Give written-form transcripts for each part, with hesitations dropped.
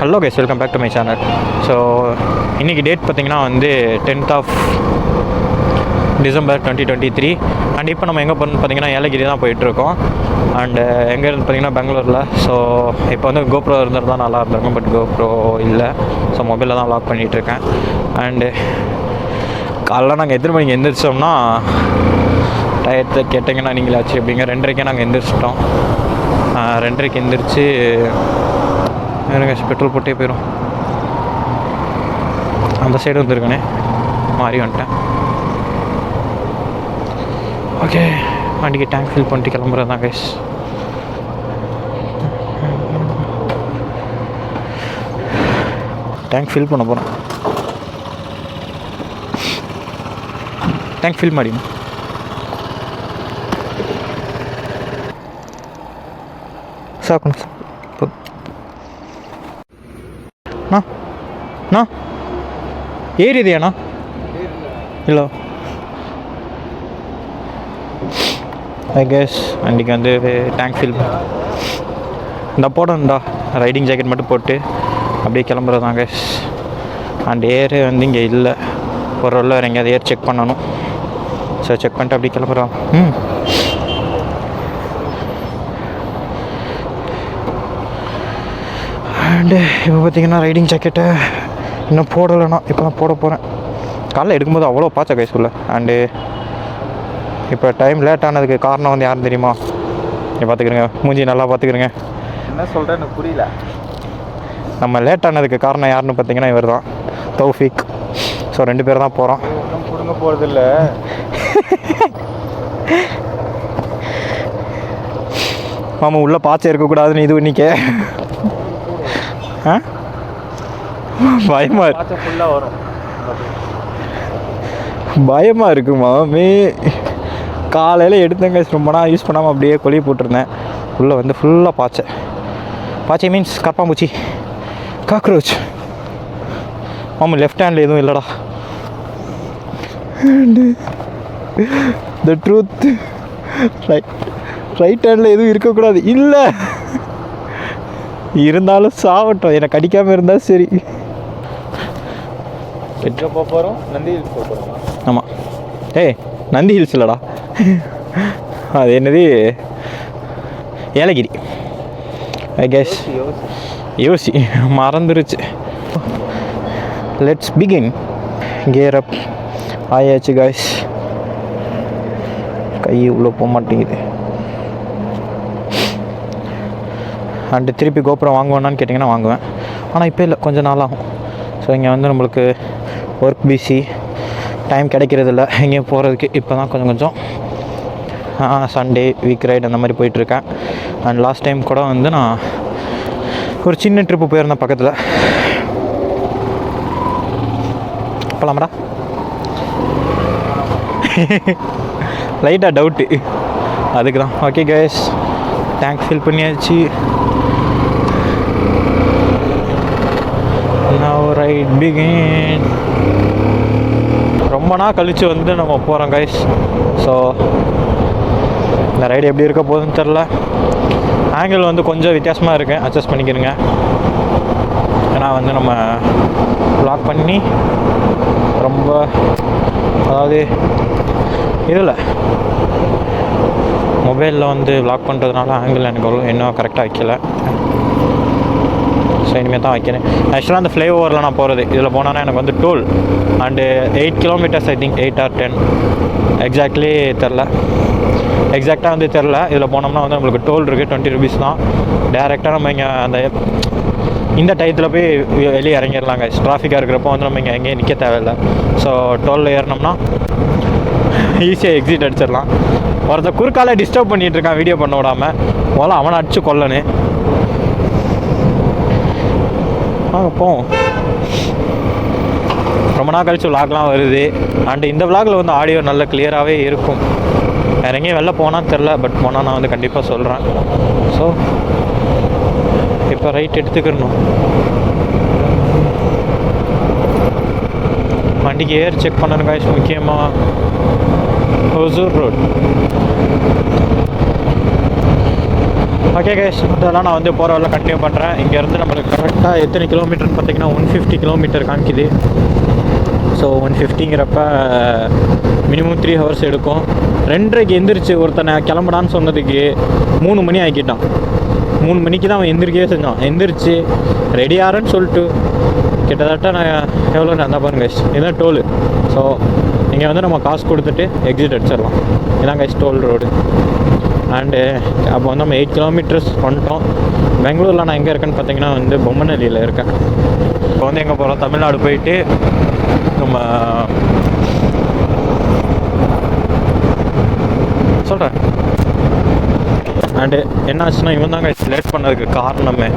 Hello guys, welcome back to my channel. So இன்றைக்கி date பார்த்திங்கன்னா வந்து 10th ஆஃப் டிசம்பர் 2023. அண்ட் இப்போ நம்ம எங்கே போகிறோம்னு பார்த்திங்கன்னா ஏலகிரி தான் போயிட்டுருக்கோம். அண்டு எங்கே இருந்து பார்த்திங்கன்னா பெங்களூரில். ஸோ இப்போ வந்து கோப்ரோ இருந்துட்டு தான் நல்லா இருந்திருக்கும், பட் கோப்ரோ இல்லை. ஸோ மொபைலில் தான் லாக் பண்ணிகிட்ருக்கேன். அண்டு காலைல நாங்கள் எத்தனை மணிக்கு எந்திரிச்சோம்னா, டயத்தை கேட்டிங்கன்னா நீங்களே ஆச்சு அப்படிங்க 2:30 நாங்கள் எந்திரிச்சிட்டோம். 2:30 எந்திரிச்சு பெட்ரோல் போட்டே போயிடும். அந்த சைடு வந்துருக்கனே மாறி வந்துட்டேன். ஓகே, வண்டிக்கு டேங்க் ஃபில் பண்ணிட்டு கிளம்புறது தான் கைஸ். டேங்க் ஃபில் பண்ண போகிறேன். டேங்க் ஃபில் ಮಾಡಿದ್ದೀನಿ. ಸಾಕು ಅಣ್ಣ. ಏರಿದೆಯಣ್ಣ? ಇಲ್ಲ ஐ கெஸ் அன்றைக்கி வந்து டேங்க் ஃபில் இந்த போடணும்டா. ரைடிங் ஜாக்கெட் மட்டும் போட்டு அப்படியே கிளம்புறது தான் கைஸ். அண்ட் ஏர் வந்து இங்கே இல்லை. ஒரு உள்ள வேறு எங்கேயாவது ஏர் செக் பண்ணணும். ஸோ செக் பண்ணிட்டு அப்படியே கிளம்புறோம். அண்டு இப்போ பார்த்திங்கன்னா ரைடிங் ஜாக்கெட்டை இன்னும் போடலைண்ணா. இப்போ நான் போட போகிறேன். காலைல எடுக்கும்போது அவ்வளோ பார்த்தா கைஸ் உள்ள. அண்டு இப்போ டைம் லேட் ஆனதுக்கு காரணம் வந்து யாரும் தெரியுமா? பார்த்துக்கிறேங்க, மூஞ்சி நல்லா பார்த்துக்கிறேங்க. என்ன சொல்கிறேன் எனக்கு புரியல. நம்ம லேட் ஆனதுக்கு காரணம் யாருன்னு பார்த்தீங்கன்னா இவர் தான், தௌஃபிக். ஸோ 2 பேர் தான் போகிறோம். ஒன்றும் கொடுங்க போகிறதில்ல. மாமா உள்ளே பாய்ச்ச இருக்கக்கூடாதுன்னு இது இன்னிக்கே பயமா ஃபுல்லாக வரும். பயமாக இருக்கு மாமே. காலையில் எடுத்தேங்க, ரொம்ப நாள் யூஸ் பண்ணாமல் அப்படியே கொலி போட்டிருந்தேன். உள்ளே வந்து ஃபுல்லாக பாய்ச்சை மீன்ஸ் கப்பாம்பூச்சி, காக்ரோச். மாமா லெஃப்ட் ஹேண்டில் எதுவும் இல்லைடா. த ட்ரூத், ரைட் ஹேண்டில் எதுவும் இருக்கக்கூடாது. இல்லை இருந்தாலும் சாவட்டும், என்னை கடிக்காமல் இருந்தால் சரி. எங்கே போக போகிறோம்? நந்தி ஹில்ஸ் போக போகிறோமா? ஆமாம். ஏய், நந்தி ஹில்ஸ் இல்லைடா, அது என்னது, ஏலகிரி. ஐ கெஸ் யோசி மறந்துருச்சு. Let's begin. கியர் அப் ஆயாச்சு காய்ஸ். கை உள்ளே போக மாட்டேங்குது. அண்டு திருப்பி கோபுரம் வாங்குவேன்னான்னு கேட்டிங்கன்னா வாங்குவேன். ஆனால் இப்போ இல்லை, கொஞ்சம் நாள் ஆகும். ஸோ இங்கே வந்து நம்மளுக்கு ஒர்க் பிஸி, டைம் கிடைக்கிறதில்ல எங்கேயும் போகிறதுக்கு. இப்போ தான் கொஞ்சம் சண்டே வீக் ரைடு அந்த மாதிரி போயிட்டுருக்கேன். அண்ட் லாஸ்ட் டைம் கூட வந்து நான் ஒரு சின்ன ட்ரிப்பு போயிருந்தேன் பக்கத்தில். போகலாமாடா? லைட்டாக டவுட்டு, அதுக்கு தான். ஓகே கைஸ், டேங்க் ஃபில் பண்ணியாச்சு. Now ride begin. ரொம்ப நாள் கழித்து வந்து நம்ம போகிறோம் கைஸ். ஸோ இந்த ரைடு எப்படி இருக்க போகுதுன்னு தெரில. ஆங்கிள் வந்து கொஞ்சம் வித்தியாசமாக இருக்குது, அட்ஜஸ்ட் பண்ணிக்கிறேங்க. ஏன்னா வந்து நம்ம ப்ளாக் பண்ணி ரொம்ப, அதாவது இதில் மொபைலில் வந்து வ்ளாக் பண்ணுறதுனால ஆங்கிள் எனக்கு அவ்வளோ இன்னும் கரெக்டாக வைக்கல. ஸோ இனிமேல் தான் வைக்கிறேன். ஆக்சுவலாக அந்த ஃப்ளைஓவரில் நான் போகிறது, இதில் போனோன்னா எனக்கு வந்து toll and 8 kilometres, I think 8 or 10 exactly தெரில. எக்ஸாக்டாக வந்து தெரில. இதில் போனோம்னா வந்து நம்மளுக்கு டோல் இருக்குது, 20 rupees தான். டேரெக்டாக நம்ம இங்கே அந்த இந்த டயத்தில் போய் வெளியே இறங்கிடலாங்க. டிராஃபிக்காக இருக்கிறப்போ வந்து நம்ம இங்கே எங்கேயும் நிற்க தேவையில்லை. ஸோ டோலில் ஏறினோம்னா ஈஸியாக எக்ஸிட் அடிச்சிடலாம். ஒருத்தர் குறுக்கால டிஸ்டர்ப் பண்ணிகிட்ருக்கான் வீடியோ பண்ண விடாமல். முதல்ல அவனை அடித்து கொல்லனு. வாங்க போவோம். ரொம்ப நாள் கழிச்சு விளாக்லாம் வருது. அண்டு இந்த விளாகில் வந்து ஆடியோ நல்ல கிளியராகவே இருக்கும். வேறு எங்கேயும் வெளில போனான்னு தெரில, பட் போனால் நான் வந்து கண்டிப்பாக சொல்கிறேன். ஸோ இப்போ ரைட் எடுத்துக்கிறணும். வண்டிக்கு ஏர் செக் பண்ணணும் காய்ச்சி, முக்கியமாக ஹொசூர் ரோட். ஓகே கைஸ், இதெல்லாம் நான் வந்து போகிற வரல கண்டினியூ பண்ணுறேன். இங்கேருந்து நம்மளுக்கு கரெக்டாக எத்தனை கிலோமீட்டர்னு பார்த்தீங்கன்னா 150 கிலோமீட்டர் காமிக்குது. ஸோ 150ங்கிறப்ப மினிமம் 3 ஹவர்ஸ் எடுக்கும். 2:30க்கு எந்திரிச்சு ஒருத்தனை கிளம்புடான்னு சொன்னதுக்கு 3 மணி ஆக்கிட்டான். 3 மணிக்கு தான் அவன் எந்திரிக்கவே செஞ்சான். எந்திரிச்சு ரெடி ஆகிறேன்னு சொல்லிட்டு கிட்டத்தட்ட நான் எவ்வளோ நான் பாருங்க கைஸ், இதுதான் டோலு. ஸோ இங்கே வந்து நம்ம காசு கொடுத்துட்டு எக்ஸிட் அடிச்சிடலாம். இதான் கைஸ் டோல் ரோடு. அண்டு அப்போ வந்து நம்ம 8 கிலோமீட்டர்ஸ் வந்துட்டோம். பெங்களூரில் நான் எங்கே இருக்கேன்னு பார்த்தீங்கன்னா வந்து பொம்மநல்லியில் இருக்கேன். இப்போ வந்து எங்கே போகிறோம், தமிழ்நாடு போயிட்டு நம்ம சொல்கிறேன். அண்டு என்ன ஆச்சுன்னா இவன் தான் கைஸ் லேட் பண்ணதுக்கு காரணமே.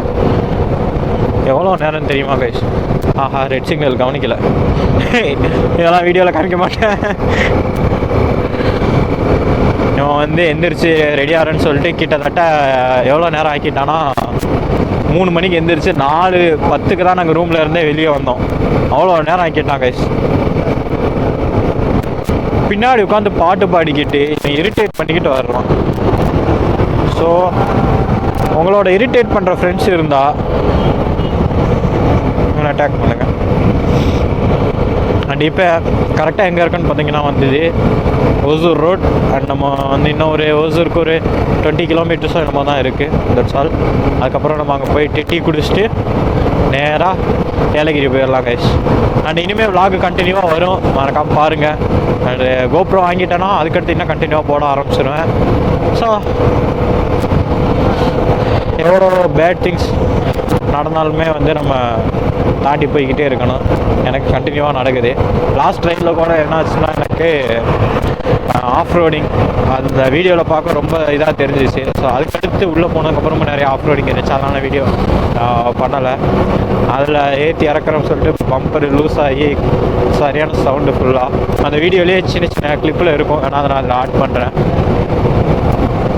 எவ்வளோ நேரம் தெரியுமா கைஸ்? ஆஹா, ரெட் சிக்னல் கவனிக்கல. இதெல்லாம் வீடியோவில் காமிக்க மாட்டேன். இவன் வந்து எந்திரிச்சு ரெடி ஆகிறேன்னு சொல்லிட்டு கிட்டத்தட்ட எவ்வளோ நேரம் ஆக்கிட்டானா, 3 மணிக்கு எந்திரிச்சு 4:10க்கு தான் நாங்கள் ரூமில் இருந்தே வெளியே வந்தோம். அவ்வளோ நேரம் ஆக்கிட்டான் கைஸ். பின்னாடி உட்காந்து பாட்டு பாடிக்கிட்டு இரிட்டேட் பண்ணிக்கிட்டு வர்றான். ஸோ உங்களோட இரிட்டேட் பண்ணுற ஃப்ரெண்ட்ஸ் இருந்தால் இவனை அட்டாக் பண்ணுங்கள். அண்ட் இப்போ கரெக்டாக எங்கே இருக்குன்னு பார்த்தீங்கன்னா வந்து ஓசூர் ரோட். அண்ட் நம்ம வந்து இன்னும் ஓசூருக்கு ஒரு 20 கிலோமீட்டர்ஸோ என்னமோ தான் இருக்குது. That's all. அதுக்கப்புறம் நம்ம அங்கே போயிட்டு டீ குடிச்சிட்டு நேராக ஏலகிரி போயிடலாம் கைஸ். அண்ட் இனிமேல் vlog கண்டினியூவாக வரும், மறக்காமல் பாருங்கள். அண்டு கோப்ரோ வாங்கிட்டேன்னா அதுக்கடுத்து இன்னும் கண்டினியூவாக போட ஆரம்பிச்சிடுவேன். ஸோ எவ்வளோ பேட் திங்ஸ் நடந்தாலுமே வந்து நம்ம தாண்டி போய்கிட்டே இருக்கணும். எனக்கு கண்டினியூவாக நடக்குது. லாஸ்ட் ட்ரைனில் கூட என்ன ஆச்சுன்னா எனக்கு ஆஃப் ரோடிங் அந்த வீடியோவில் பார்க்க ரொம்ப இதாக தெரிஞ்சிச்சு. ஸோ அதுக்கடுத்து உள்ளே போனதுக்கப்புறமா நிறைய ஆஃப் ரோடிங் இருந்துச்சு. அதனால வீடியோ பண்ணலை. அதில் ஏற்றி இறக்குறோம்னு சொல்லிட்டு பம்பர் லூஸ் ஆகி சரியான சவுண்டு ஃபுல்லாக அந்த வீடியோலேயே சின்ன சின்ன கிளிப்பில் இருக்கும். ஏன்னா அதை நான் அதில் ஆட் பண்ணுறேன்.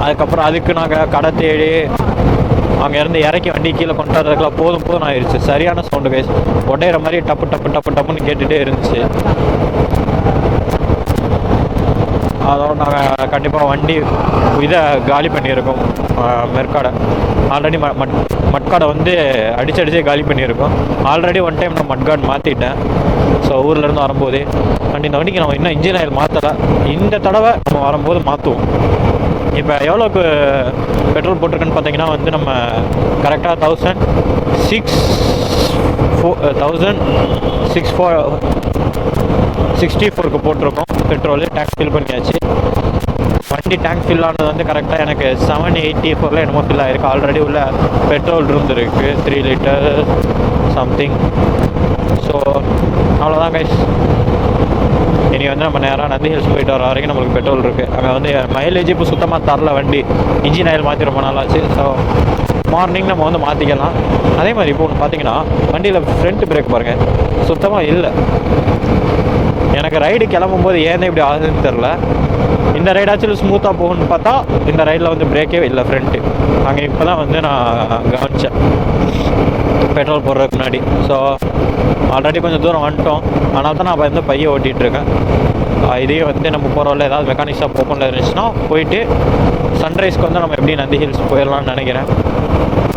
அதுக்கப்புறம் அதுக்கு நாங்கள் கடை தேடி அங்கேருந்து இறக்கி வண்டி கீழே கொண்டு வரதுக்குலாம் போதும் ஆயிடுச்சு. சரியான சவுண்டு கைஸ், உடையிற மாதிரி டப்பு டப்பு டப்பு டப்புன்னு கேட்டுகிட்டே இருந்துச்சு. அதோட நாங்கள் கண்டிப்பாக வண்டி இதை காலி பண்ணியிருக்கோம். மெர்காடை ஆல்ரெடி மட்காடை வந்து அடிச்சே காலி பண்ணியிருக்கோம். ஆல்ரெடி ஒன் டைம் நான் மட்காட் மாற்றிட்டேன். ஸோ ஊர்லேருந்து வரும்போது. அண்ட் இந்த வண்டிக்கு நம்ம இன்னும் இன்ஜின் ஆயில் மாற்றலை. இந்த தடவை நம்ம வரும்போது மாற்றுவோம். இப்போ எவ்வளோக்கு பெட்ரோல் போட்டிருக்குன்னு பார்த்தீங்கன்னா வந்து நம்ம கரெக்டாக 1,664க்கு போட்டிருக்கோம் பெட்ரோலு. டேங்க் ஃபில் பண்ணியாச்சு. வண்டி டேங்க் ஃபில் ஆனது வந்து கரெக்டாக எனக்கு 784 என்னமோ ஃபில் ஆகிருக்கு. ஆல்ரெடி உள்ள பெட்ரோல் இருந்துருக்கு 3 லிட்டர் சம்திங். ஸோ அவ்வளோதான் கைஸ். இனி வந்து நம்ம நேராக நந்தி ஹில்ஸ் போயிட்டு வர வரைக்கும் நம்மளுக்கு பெட்ரோல் இருக்குது. அங்கே வந்து மைலேஜ் இப்போ சுத்தமாக தரல வண்டி. இன்ஜின் ஆயில் மாற்றி ரொம்ப நாளாச்சு. ஸோ மார்னிங் நம்ம வந்து மாற்றிக்கலாம். அதே மாதிரி இப்போ ஒன்று பார்த்தீங்கன்னா வண்டியில் ஃப்ரண்ட் பிரேக் பாருங்கள் சுத்தமாக இல்லை. எனக்கு ரைடு கிளம்பும்போது ஏன் இப்படி ஆகுதுன்னு தெரில. இந்த ரைடாச்சும் ஸ்மூத்தாக போகணும்னு பார்த்தா இந்த ரைடில் வந்து பிரேக்கே இல்லை ஃப்ரண்ட்டு. அங்கே இப்போ தான் வந்து நான் கவனித்தேன் பெட்ரோல் போடுறதுக்கு முன்னாடி. ஸோ ஆல்ரெடி கொஞ்சம் தூரம் வந்துட்டோம். ஆனால் தான் நான் வந்து பையை ஓட்டிகிட்ருக்கேன். இதையும் வந்து நம்ம போகிறோம்ல ஏதாவது மெக்கானிக்ஸாக ஓப்பனில் இருந்துச்சுன்னா போயிட்டு சன்ரைஸ்க்கு வந்து நம்ம எப்படி நந்தி ஹில்ஸ் போயிடலாம்னு நினைக்கிறேன்.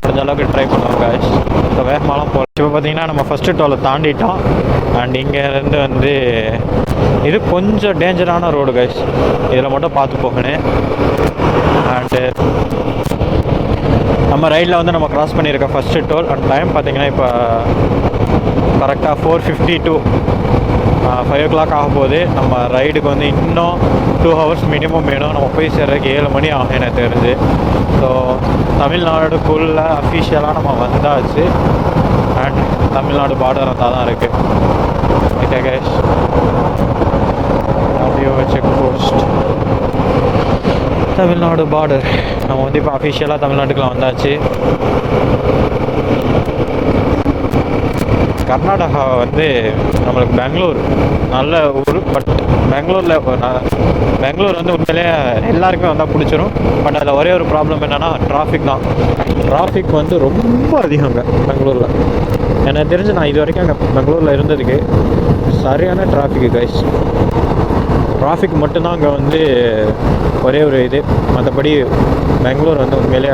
முடிஞ்ச அளவுக்கு ட்ரை பண்ணுவோம் காய்ஸ். ஸோ வேகமாலாம் போகலாம். இப்போ பார்த்தீங்கன்னா நம்ம ஃபஸ்ட்டு டோலை தாண்டிட்டோம். அண்ட் இங்கேருந்து வந்து இது கொஞ்சம் டேஞ்சரான ரோடு கைஸ். இதில் மட்டும் பார்த்து போகணும். அண்டு நம்ம ரைடில் வந்து நம்ம க்ராஸ் பண்ணியிருக்க ஃபஸ்ட்டு டோல். அண்ட் டைம் பார்த்தீங்கன்னா இப்போ கரெக்டாக 4:52 5 o'clock ஆக போகுது. நம்ம ரைடுக்கு வந்து இன்னும் 2 hours மினிமம் வேணும். நம்ம போய் சேர்றதுக்கு 7 மணி ஆகும் எனக்கு தெரிஞ்சு. ஸோ தமிழ்நாடுக்குள்ளே அஃபிஷியலாக நம்ம வந்தாச்சு. அண்ட் தமிழ்நாடு பார்டர் வந்தால் தான் இருக்குது. ஓகே கைஸ், அப்படியே செக் போஸ்ட் தமிழ்நாடு பார்டர். நம்ம வந்து இப்போ அஃபிஷியலாக தமிழ்நாட்டுக்குள்ள வந்தாச்சு. கர்நாடகா வந்து நம்மளுக்கு பெங்களூர் நல்ல ஊர். பட் பெங்களூர் வந்து உண்மையிலேயே எல்லாருக்குமே வந்தால் பிடிச்சிரும். பட் அதில் ஒரே ஒரு ப்ராப்ளம் என்னென்னா டிராஃபிக் தான். டிராஃபிக் வந்து ரொம்ப அதிகங்க பெங்களூரில். எனக்கு தெரிஞ்சு நான் இது வரைக்கும் அங்கே பெங்களூரில் இருந்ததுக்கு சரியான டிராஃபிக்கு கைஸ். டிராஃபிக் மட்டும்தான் அங்கே வந்து ஒரே ஒரு இது. மற்றபடி பெங்களூர் வந்து உண்மையிலே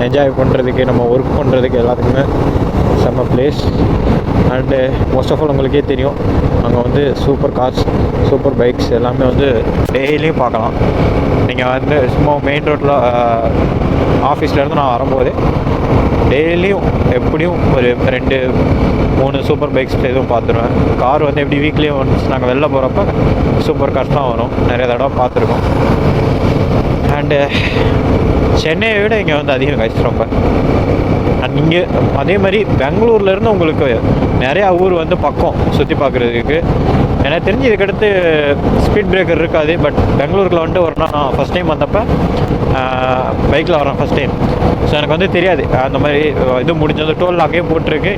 என்ஜாய் பண்ணுறதுக்கு, நம்ம ஒர்க் பண்ணுறதுக்கு எல்லாத்துக்குமே செம்ம place. And most of all உங்களுக்கே தெரியும், அங்கே வந்து சூப்பர் கார்ஸ், சூப்பர் பைக்ஸ் எல்லாமே வந்து டெய்லியும் பார்க்கலாம். நீங்கள் வந்து சும்மா மெயின் ரோட்டில் ஆஃபீஸ்லேருந்து நான் வரும்போது டெய்லியும் எப்படியும் ஒரு 2-3 சூப்பர் பைக்ஸ் எதுவும் பார்த்துருவேன். கார் வந்து எப்படி வீக்லி ஒன்ஸ் நாங்கள் வெளில போகிறப்ப சூப்பர் கார்ஸ் தான் வரும், நிறைய தடவை பார்த்துருக்கோம். அண்டு சென்னையை விட இங்கே வந்து அதிகம் காய்ச்சி ரொம்ப. அண்ட் இங்கே அதே மாதிரி பெங்களூர்லேருந்து உங்களுக்கு நிறையா ஊர் வந்து பக்கம் சுற்றி பார்க்குறதுக்கு. எனக்கு தெரிஞ்சு இதுக்கடுத்து ஸ்பீட் பிரேக்கர் இருக்காது. பட் பெங்களூரில் வந்துட்டு ஒரு நாள் நான் ஃபஸ்ட் டைம் வந்தப்போ பைக்கில் வரேன் ஃபஸ்ட் டைம். ஸோ எனக்கு வந்து தெரியாது அந்த மாதிரி இது முடிஞ்சது. டோல் அங்கேயே போட்டிருக்கு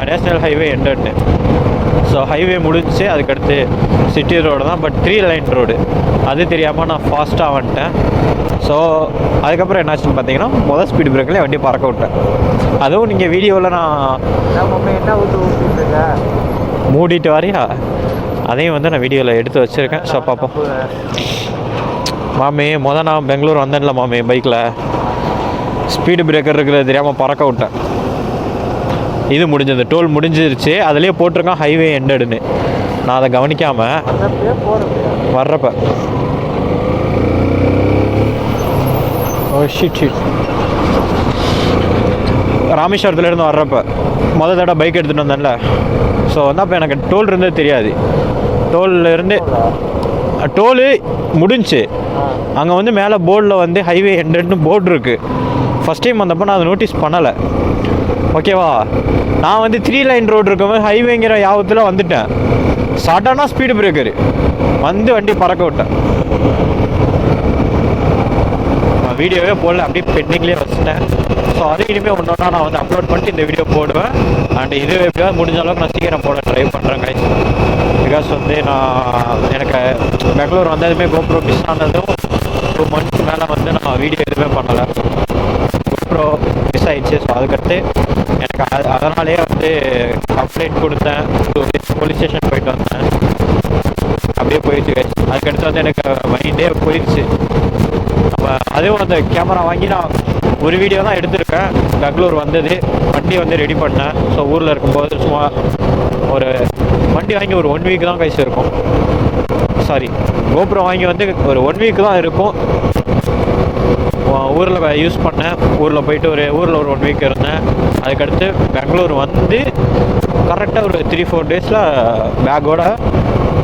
நேஷ்னல் ஹைவே எண்டுன்னு. ஸோ ஹைவே முடிஞ்சு அதுக்கடுத்து சிட்டி ரோடு தான், பட் 3 லைன் ரோடு. அது தெரியாமல் நான் ஃபாஸ்ட்டாக வந்துட்டேன். ஸோ அதுக்கப்புறம் என்னாச்சுன்னு பார்த்தீங்கன்னா முதல் ஸ்பீட் பிரேக்கில் வண்டி பறக்க விட்டேன். அதுவும் நீங்கள் வீடியோவில் நான் என்ன ஊற்றுங்க மூடிட்டு வரையா, அதையும் வந்து நான் வீடியோவில் எடுத்து வச்சுருக்கேன். ஸோ பார்ப்போம். மாமி நான் பெங்களூர் வந்தேன்ல மாமி, பைக்கில் ஸ்பீடு பிரேக்கர் இருக்கிறது தெரியாமல் பறக்க விட்டேன். இது முடிஞ்சது, டோல் முடிஞ்சிருச்சு. அதுலேயே போட்டிருக்கான் ஹைவே எண்டடுன்னு. நான் அதை கவனிக்காமல் வர்றப்ப ராமேஸ்வரத்துலேருந்து வர்றப்ப முதல் தடவை பைக் எடுத்துகிட்டு வந்தேன்ல. ஸோ வந்து அப்போ எனக்கு டோல் இருந்தது தெரியாது. டோலு முடிஞ்சு அங்கே வந்து மேலே போர்டில் வந்து ஹைவே எண்டட்னு போர்டு இருக்குது. ஃபஸ்ட் டைம் வந்தப்போ நான் அதை நோட்டீஸ் பண்ணலை. ஓகேவா, நான் வந்து 3 லைன் ரோடு இருக்கும்போது ஹைவேங்கிற யாபத்தில் வந்துட்டேன். சடனாக ஸ்பீடு பிரேக்கரு வந்து வண்டி பறக்க விட்டேன். நான் வீடியோவே போடல, அப்படியே பெண்டிங்லேயே வச்சுட்டேன். ஸோ அது இனிமேல் ஒன்றா நான் வந்து அப்லோட் பண்ணிட்டு இந்த வீடியோ போடுவேன். அண்ட் இது எப்படியாவது முடிஞ்ச அளவுக்கு நான் சீக்கிரம் போட ட்ரை பண்ணுறேன் கைஸ். பிகாஸ் வந்து எனக்கு பெங்களூர் வந்ததுமே கோப்ரோ மிஸ் ஆனதும் 2 months மேலே வந்து நான் வீடியோ எதுவுமே பண்ணலை. கோப்ரோ மிஸ் ஆகிடுச்சு. ஸோ அதுக்கடுத்து எனக்கு அதனாலே வந்து கம்ப்ளைண்ட் கொடுத்தேன், போலீஸ் ஸ்டேஷன் போயிட்டு வந்தேன். அப்படியே போயிடுச்சு கைஸ். அதுக்கடுத்து வந்து எனக்கு மைண்டே போயிடுச்சு. அதுவும் அந்த கேமரா வாங்கி நான் ஒரு வீடியோ தான் எடுத்திருக்கேன். பெங்களூர் வந்தது, வண்டி வந்து ரெடி பண்ணேன். ஸோ ஊரில் இருக்கும்போது சும்மா ஒரு வண்டி வாங்கி ஒரு 1 week தான் கைஸ் இருக்கும். சாரி, கோப்ரோ வாங்கி வந்து ஒரு 1 week தான் இருக்கும். ஊரில் யூஸ் பண்ணேன். ஊரில் போயிட்டு ஊரில் ஒரு 1 week இருந்தேன். அதுக்கடுத்து பெங்களூர் வந்து கரெக்டாக ஒரு 3-4 days பேக்கோட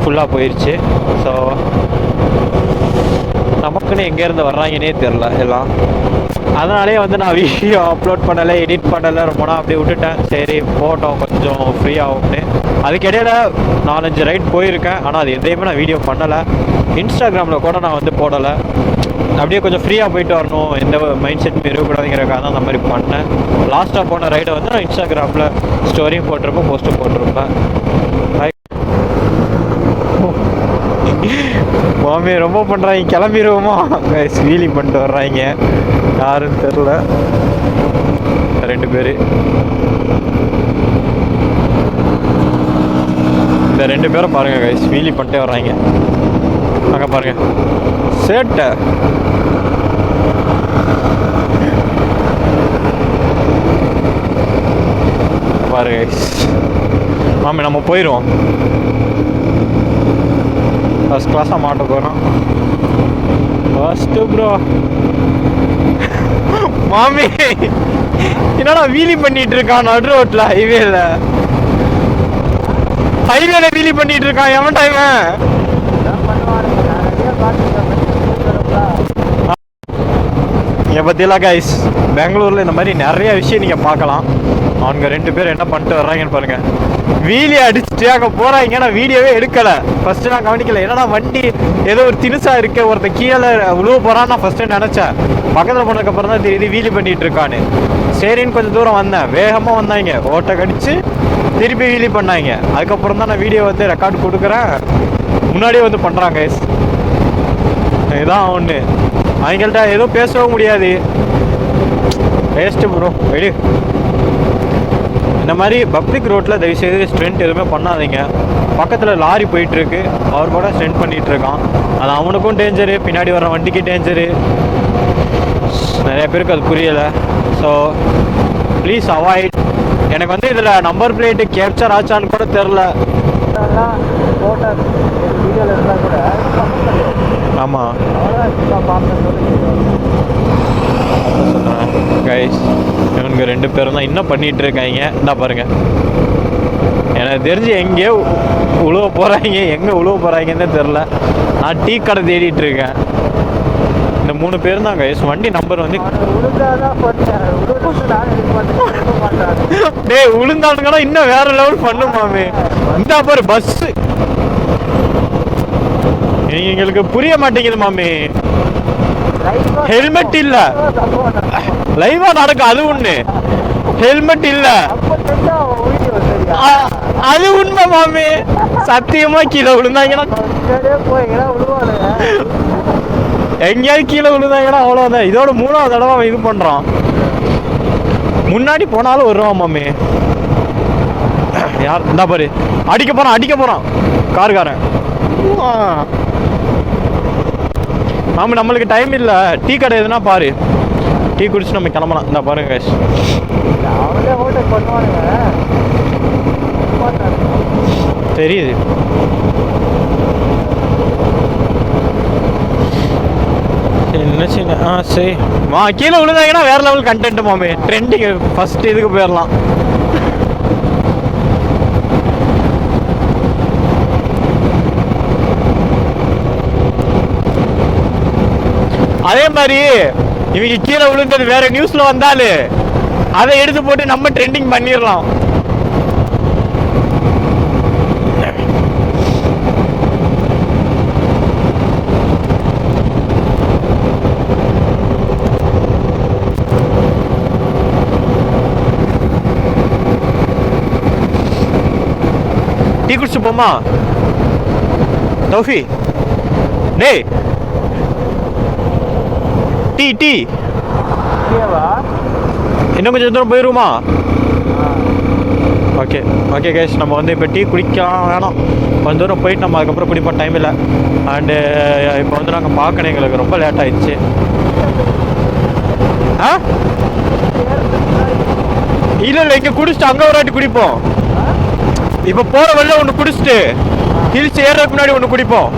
ஃபுல்லாக போயிடுச்சு. ஸோ நமக்குன்னு எங்கேருந்து வர்றாங்கன்னே தெரில எல்லாம். அதனாலே வந்து நான் வீடியோ அப்லோட் பண்ணலை, எடிட் பண்ணலை, ரொம்ப நாள் அப்படியே விட்டுட்டேன். சரி போட்டோம் கொஞ்சம் ஃப்ரீயாகும்னு. அதுக்கிடையில் 4-5 ரைட் போயிருக்கேன். ஆனால் அது எதையுமே நான் வீடியோ பண்ணலை. இன்ஸ்டாகிராமில் கூட நான் வந்து போடலை. அப்படியே கொஞ்சம் ஃப்ரீயாக போயிட்டு வரணும், எந்த மைண்ட் செட்டும் இருக்கக்கூடாதுங்கிறக்காக தான் அந்த மாதிரி பண்ணேன். லாஸ்ட்டாக போன ரைடை வந்து நான் இன்ஸ்டாகிராமில் ஸ்டோரியும் போட்டிருப்பேன், போஸ்ட்டும் போட்டிருப்பேன். மாமி ரொம்ப பண்ணுறாங்க, கிளம்பிடுவோமா கைஸ்? வீலிங் பண்ணிட்டு வர்றாங்க, யாருன்னு தெரில. 2 பேர், இந்த 2 பேரை பாருங்கள் கைஸ், வீலி பண்ணிட்டே வர்றாங்க. அங்கே பாருங்கள் சேட்டை. பாருங்க கைஸ், மாமி நம்ம போயிடுவோம். ஃபஸ்ட் கிளாஸாக மாட்ட போகிறோம். ஃபஸ்ட்டு ப்ரோ மாமி என்னடா வீலி பண்ணிட்டு இருக்கான் நடு ரோட்டில், ஹைவேல வீலி பண்ணிட்டு இருக்கான். எவன் டைம் இங்கே பற்றியெல்லாம் கைஸ், பெங்களூரில் இந்த மாதிரி நிறைய விஷயம் நீங்கள் பார்க்கலாம். அவங்க 2 பேர் என்ன பண்ணிட்டு வர்றாங்கன்னு பாருங்கள். வீலியை அடிச்சுட்டு அங்கே போகிறாங்க. நான் வீடியோவே எடுக்கலை. ஃபஸ்ட்டு நான் கவனிக்கலை. ஏன்னா வண்டி ஏதோ ஒரு தினுசாக இருக்க, ஒருத்தன் கீழே உழுவ போகிறான்னு நான் ஃபஸ்ட்டு நினச்சேன். பக்கத்தில் போனதுக்கப்புறம் தான் தெரியுது வீலி பண்ணிகிட்டு இருக்கான்னு. சரின்னு கொஞ்சம் தூரம் வந்தேன். வேகமாக வந்தாங்க, ஓட்டை கடிச்சு திருப்பி வீலி பண்ணாங்க. அதுக்கப்புறம் தான் நான் வீடியோ வந்து ரெக்கார்டு கொடுக்குறேன். முன்னாடியே வந்து பண்ணுறாங்க கைஸ். இதுதான் ஒன்று. அவங்கள்ட்ட எதுவும் பேசவும் முடியாது. Waste bro. வெளி இந்த மாதிரி பப்ளிக் ரோட்டில் தயவுசெய்து ஸ்ட்ரென்ட் எதுவுமே பண்ணாதீங்க. பக்கத்தில் லாரி போயிட்டுருக்கு, அவர் கூட ஸ்ட்ரென்ட் பண்ணிகிட்டு இருக்கான். அது அவனுக்கும் டேஞ்சரு, பின்னாடி வர வண்டிக்கு டேஞ்சரு. நிறைய பேருக்கு அது புரியலை. So please avoid. எனக்கு வந்து இதில் நம்பர் பிளேட்டு கேப்சர் ஆச்சான்னு கூட தெரில. ஆமாம் சொல்கிறேன் கைஸ், இவனுங்க 2 பேரும் தான் இன்னும் பண்ணிகிட்டு இருக்காங்க. என்ன பாருங்கள், எனக்கு தெரிஞ்சு எங்கேயோ உழுவ போகிறாங்க, எங்கே உழுவ போகிறாங்கன்னு தெரில. நான் டீ கடை தேடிட்டு இருக்கேன். இந்த 3 பேரும் தான் கைஸ். வண்டி நம்பர் வந்து டேய் உளுந்தானுங்கன்னா இன்னும் வேற லெவல் பண்ணுமாமே. இந்த பாரு பஸ்ஸு, எங்களுக்கு புரிய மாட்டேங்குது மாமி. ஹெல்மெட் இல்ல, லைவா நடக்கு அது ஒண்ணு. ஹெல்மெட் இல்ல, அது உண்மை மாமி. சத்தியமா கீழே விழுந்தாங்கன்னா எங்கேயாவது கீழே விழுந்தாங்கன்னா அவ்வளோதான். இதோட 3ஆவது தடவை அவன் இது பண்றான். முன்னாடி போனாலும் வருவான் மாமி. யார் இந்த பாரு அடிக்க போறான் காருக்காரன். மாமி நம்மளுக்கு டைம் இல்லை. டீ கடை எதுனா பாரு, டீ குடிச்சு நம்ம கிளம்பலாம். இந்த பாருங்க கைஸ், தெரியுது. என்ன சின்ன சரி கீழே விழுந்தாங்கன்னா வேற லெவல் கண்டென்ட் மாமி. ட்ரெண்டிங் ஃபர்ஸ்ட் இதுக்கு போயிடலாம். அதே மாதிரி இவங்க கீழே விழுந்தது வேற நியூஸ்ல வந்தாலும் அதை எடுத்து போட்டு நம்ம ட்ரெண்டிங் பண்ணிடலாம். டீ குடிச்சு போமா தௌஃபி? டேய் டீ டீ இன்னும் கொஞ்சம் தூரம் போயிருமா? ஓகே ஓகே கைஸ், நம்ம வந்து இப்போ டீ குடிக்கலாம் வேணாம், கொஞ்சம் தூரம் போயிட்டு நம்ம அதுக்கப்புறம் குடிப்போம். டைம் இல்லை. அண்டு இப்போ வந்து நாங்கள் பார்க்கணும், எங்களுக்கு ரொம்ப லேட் ஆயிடுச்சு. ஆ இல்லை இங்கே குடிச்சிட்டு அங்கே ஒரு வாட்டி குடிப்போம். இப்போ போகிற வழியில் ஒன்று குடிச்சிட்டு ஹில்ஸ் ஏறதுக்கு முன்னாடி ஒன்று குடிப்போம்.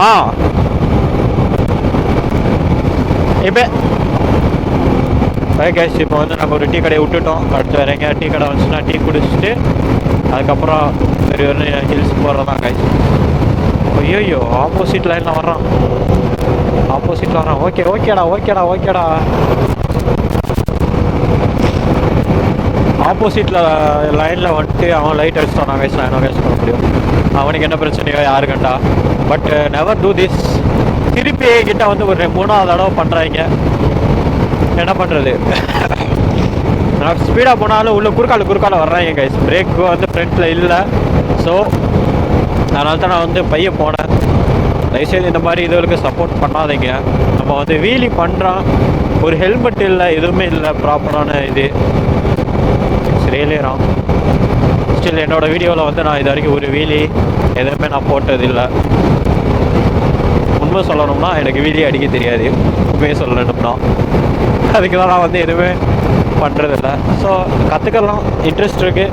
ஆ இப்போ கைஸ், இப்போ வந்து நம்ம ஒரு டீ கடையை விட்டுட்டோம். அடுத்து வேறு எங்கேயா டீ கடை வந்துச்சுன்னா டீ குடிச்சிட்டு அதுக்கப்புறம் பெரிய ஒரு ஹில்ஸ் போகிறதான் கைஸ். ஐயோ ஆப்போசிட் லைனில் வர்றான், ஆப்போசிட்டில் வர்றான். ஓகேடா ஆப்போசிட்டில் லைனில் வந்துட்டு அவன் லைட் அடிச்சிட்டான். நான் கைஸ், நான் என்ன கைஸ் பண்ண முடியும்? அவனுக்கு என்ன பிரச்சனையோ யாரு கண்டா. But never do this. திருப்பி கிட்ட வந்து ஒரு 3ஆவது தடவை பண்ணுறாங்க. என்ன பண்ணுறது? நான் ஸ்பீடாக போனாலும் உள்ள குறுக்கால வர்றாங்க கைஸ். பிரேக்கு வந்து ஃப்ரண்ட்டில் இல்லை. ஸோ அதனால தான் நான் வந்து பையன் போனேன். தயவுசெய்து இந்த மாதிரி இதுகளுக்கு சப்போர்ட் பண்ணாதீங்க. நம்ம வந்து வீலி பண்ணுறோம், ஒரு ஹெல்மெட் இல்லை, எதுவுமே இல்லை ப்ராப்பரான இது. சரியில்லைறான். ஸ்டில் என்னோடய வீடியோவில் வந்து நான் இது வரைக்கும் ஒரு வீலி எதுவுமே நான் போட்டதில்லை. உண்மை சொல்லணும்னா எனக்கு வீலி அடிக்க தெரியாது. உண்மையை சொல்லணும்னா அதுக்கு தான் நான் வந்து எதுவுமே பண்ணுறதில்ல. ஸோ கற்றுக்கலாம், இன்ட்ரெஸ்ட் இருக்குது.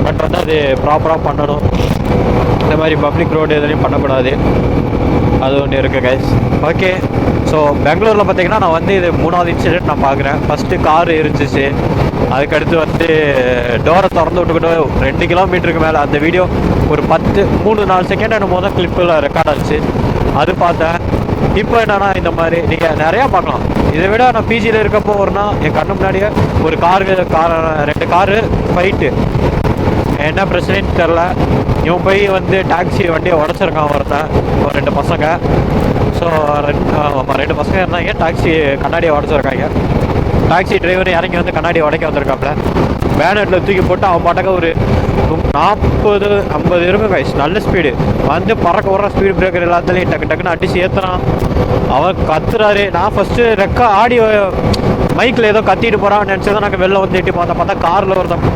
பட் வந்து அது ப்ராப்பராக பண்ணணும். இந்த மாதிரி பப்ளிக் ரோடு எதுலையும் பண்ணக்கூடாது. அது ஒன்று இருக்குது கைஸ். ஓகே, ஸோ பெங்களூரில் பார்த்தீங்கன்னா நான் வந்து இது 3ஆவது இன்சிடென்ட் நான் பார்க்குறேன். ஃபஸ்ட்டு கார் இருந்துச்சு, அதுக்கடுத்து வந்து டோரை திறந்து விட்டுக்கிட்டு 2 கிலோமீட்டருக்கு மேலே அந்த வீடியோ ஒரு 3-4 செகண்ட் என்னமோ தான் கிளிப்பில் ரெக்கார்ட் ஆச்சு. அது பார்த்தேன். இப்போ என்னன்னா இந்த மாதிரி நீங்கள் நிறையா பார்க்கலாம். இதை விட நான் பிஜியில் இருக்கப்போ ஒருனா என் கண்ணு முன்னாடியே ஒரு 2 காரு ஃபைட்டு. என்ன பிரச்சனைன்னு தெரில. இவன் போய் வந்து டாக்ஸி வண்டியை உடச்சிருக்கான் ஒருத்தன், ஒரு 2 பசங்க. ஸோ 2 பசங்க இருந்தாங்க. டாக்ஸி கண்ணாடியை உடச்சிருக்காங்க. டாக்ஸி டிரைவர் இறங்கி வந்து கண்ணாடி உடைக்க வந்திருக்காப்புல. பேனட்டில் தூக்கி போட்டு அவன் பாட்டக்க ஒரு 40-50 இருக்கும் கைஸ். நல்ல ஸ்பீடு வந்து பறக்க விட்ற ஸ்பீடு பிரேக்கர் எல்லாத்துலேயும் டக்கு டக்குன்னு அடிச்சு ஏற்றுறான். அவன் கத்துறாரு. நான் ஃபஸ்ட்டு ஆடியோ மைக்கில் ஏதோ கத்திட்டு போகிறான்னு நினச்சி தான் நாங்கள் வெளில வந்து எட்டி பார்த்தா காரில் ஒருத்தன்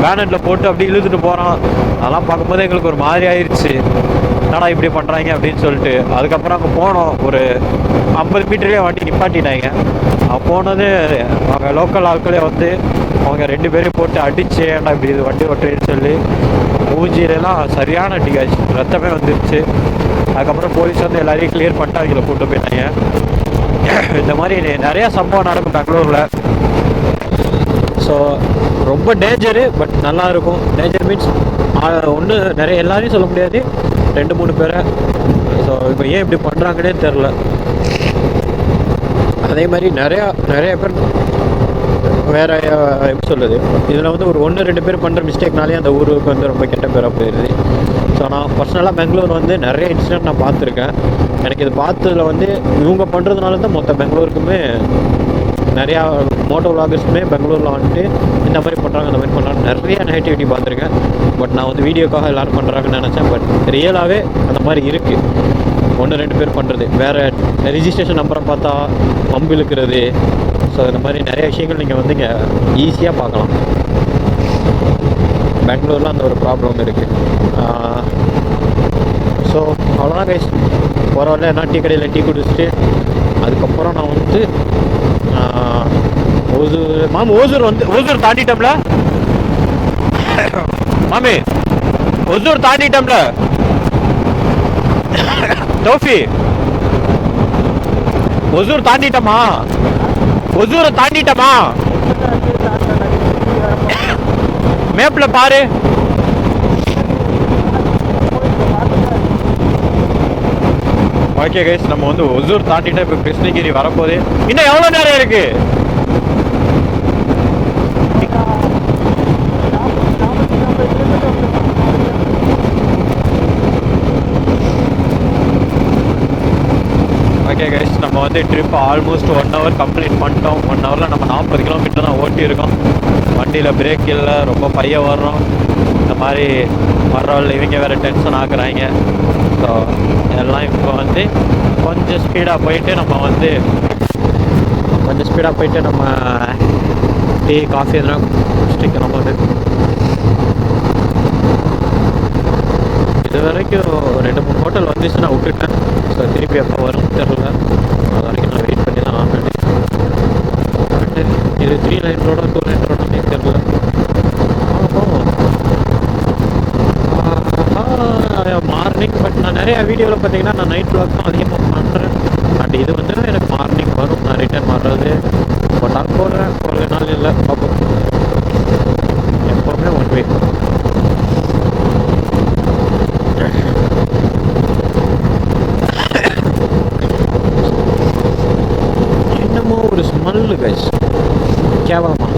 பேனட்டில் போட்டு அப்படி இழுத்துட்டு போகிறான். அதெல்லாம் பார்க்கும்போது எங்களுக்கு ஒரு மாதிரி ஆயிடுச்சு, என்னடா இப்படி பண்ணுறாங்க அப்படின்னு சொல்லிட்டு. அதுக்கப்புறம் அங்கே போனோம். ஒரு 50 மீட்டர்லேயே வண்டி நிப்பாட்டினாங்க. போனது அவங்க லோக்கல் ஆட்களே வந்து அவங்க 2 பேரையும் போட்டு அடிச்சு, ஏன்டா இப்படி இது வண்டி ஓட்டுறேன்னு சொல்லி மூஞ்சியிலலாம் சரியான அடிக்காச்சு, ரத்தமே வந்துருச்சு. அதுக்கப்புறம் போலீஸ் வந்து எல்லாரையும் கிளியர் பண்ணிட்டு அவங்கள கூப்பிட்டு போயிட்டாங்க. இந்த மாதிரி நிறையா சம்பவம் நடக்கும் பெங்களூரில். ஸோ ரொம்ப டேஞ்சரு, பட் நல்லாயிருக்கும். டேஞ்சர் மீன்ஸ் ஒன்று நிறைய எல்லாரையும் சொல்ல முடியாது, 2-3 பேரை. ஸோ இப்போ ஏன் இப்படி பண்ணுறாங்கன்னே தெரில. அதே மாதிரி நிறைய பேர் வேறு எப்படி சொல்லுது, இதில் வந்து ஒரு 1-2 பேர் பண்ணுற மிஸ்டேக்னாலே அந்த ஊருக்கு வந்து ரொம்ப கெட்ட பேராக போயிடுது. ஸோ நான் பர்சனலாக பெங்களூர் வந்து நிறைய இன்சிடென்ட் நான் பார்த்துருக்கேன். எனக்கு இது பார்த்ததில் வந்து இவங்க பண்ணுறதுனால தான் மொத்த பெங்களூருக்குமே நிறையா மோட்டோ விளாகர்ஸுமே பெங்களூரில் வந்துட்டு இந்த மாதிரி பண்ணுறாங்க அந்த மாதிரி பண்ணுறாங்க நிறையா நெகட்டிவிட்டி பார்த்துருக்கேன். பட் நான் வந்து வீடியோக்காக எல்லோரும் பண்ணுறாங்கன்னு நினச்சேன். பட் ரியலாகவே அந்த மாதிரி இருக்குது. 1-2 பேர் பண்ணுறது, வேறு ரிஜிஸ்ட்ரேஷன் நம்பரை பார்த்தா பம்பு இழுக்கிறது. ஸோ இந்த மாதிரி நிறைய விஷயங்கள் நீங்கள் வந்து இங்கே ஈஸியாக பார்க்கலாம். பெங்களூரில் அந்த ஒரு ப்ராப்ளம் இருக்குது. ஸோ அவ்வளோதான் கைஸ். போகிற வரல என்ன டீ கடையில் டீ குடிச்சிட்டு அதுக்கப்புறம் நான் வந்து ஓசூர் தாண்டிட்டோம்ல மாமி, ஓசூர் தாண்டிட்டோம்ல தோஃபி, ஒசூர் தாண்டிட்டோமா? ஒசூரை தாண்டிட்டோமா? மேப்ல பாரு. ஓகே கைஸ், நம்ம வந்து ஒசூர் தாண்டிட்டா இப்போ கிருஷ்ணகிரி வரப்போகுது. இன்னும் எவ்வளோ நேரம் இருக்கு? ஓகே கைஸ், நம்ம வந்து ட்ரிப் ஆல்மோஸ்ட் 1 hour கம்ப்ளீட் பண்ணிட்டோம். 1 hourல நம்ம 40 கிலோமீட்டர் தான் ஓட்டியிருக்கோம். வண்டியில் பிரேக் இல்லை, ரொம்ப பைய வர்றோம். இந்த மாதிரி வர்றவள்ள இவங்க வேறு டென்ஷன் ஆகுறாங்க. ஸோ எல்லாம் இப்போ வந்து கொஞ்சம் ஸ்பீடாக போயிட்டு நம்ம டீ காஃபி எதனா குடிச்சிட்டு நம்ம வந்து இது வரைக்கும் 2-3 ஹோட்டல் வந்துச்சு, நான் விட்டுட்டேன். ஸோ திருப்பி எப்போ வரும்னு தெரில. அது வரைக்கும் நான் வெயிட் பண்ணி தான் ஆனேன். பட்டு இது 3 லைன் ரோடா 2 லைன் ரோடானே தெரில. மார்னிங், பட் நான் நிறையா வீடியோவில் பார்த்தீங்கன்னா நான் நைட் வ்ளாக் தான் அதிகமாக பண்ணுறேன். பட் இது வந்து எனக்கு மார்னிங் வரும், நான் ரிட்டர்ன் வர்றது போட்டால் போடுறேன். ஒரு நாள் இல்லை, பார்ப்போம். எப்போவுமே 1 way. என்னமோ ஒரு ஸ்மெல்லு கைஸ், கேவலமா